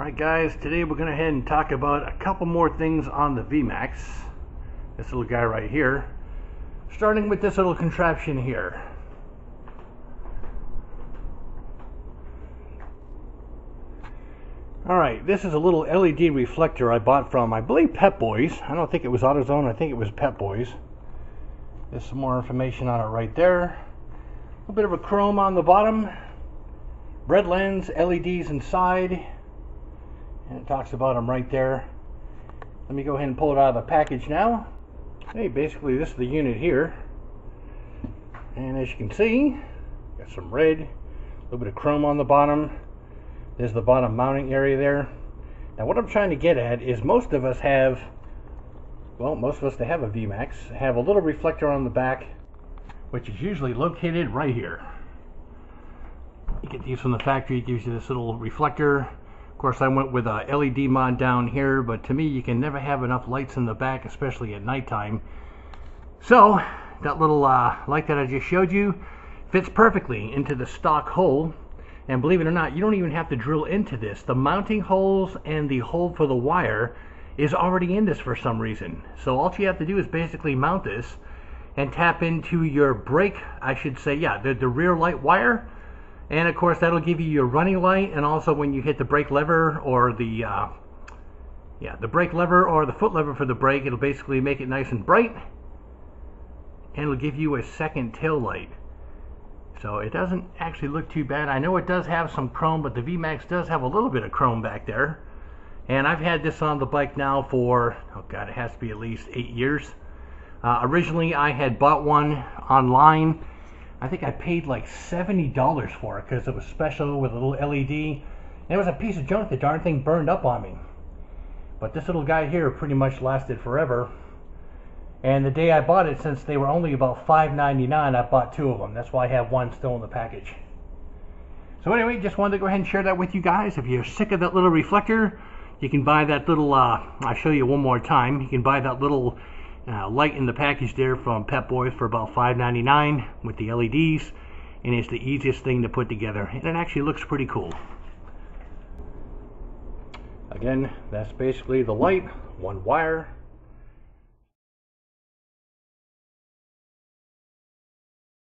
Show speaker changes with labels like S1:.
S1: Alright guys, today we're going to head and talk about a couple more things on the Vmax. This little guy right here. Starting with this little contraption here. Alright, this is a little LED reflector I bought from, I believe, PepBoys. I don't think it was AutoZone, I think it was PepBoys. There's some more information on it right there. A little bit of a chrome on the bottom. Red lens, LEDs inside. And it talks about them right there. Let me go ahead and pull it out of the package now. Hey, basically this is the unit here. And as you can see, got some red, a little bit of chrome on the bottom. There's the bottom mounting area there. Now what I'm trying to get at is most of us that have a Vmax have a little reflector on the back, which is usually located right here. You get these from the factory, it gives you this little reflector. Of course, I went with a LED mod down here, but to me, you can never have enough lights in the back, especially at nighttime. So, that little light that I just showed you fits perfectly into the stock hole. And believe it or not, you don't even have to drill into this. The mounting holes and the hole for the wire is already in this for some reason. So all you have to do is basically mount this and tap into your brake, I should say, yeah, the rear light wire. And of course that'll give you your running light, and also when you hit the brake lever or the brake lever or the foot lever for the brake, it'll basically make it nice and bright, and it'll give you a second tail light. So it doesn't actually look too bad. I know it does have some chrome, but the Vmax does have a little bit of chrome back there. And I've had this on the bike now for, oh god, it has to be at least 8 years. Originally I had bought one online. I think I paid like $70 for it because it was special with a little LED. And it was a piece of junk. The darn thing burned up on me. But this little guy here pretty much lasted forever. And the day I bought it, since they were only about $5.99, I bought 2 of them. That's why I have one still in the package. So anyway, just wanted to go ahead and share that with you guys. If you're sick of that little reflector, you can buy that little, I'll show you one more time. You can buy that little light in the package there from PepBoys for about $5.99 with the LEDs, and it's the easiest thing to put together, and it actually looks pretty cool. Again, that's basically the light, one wire,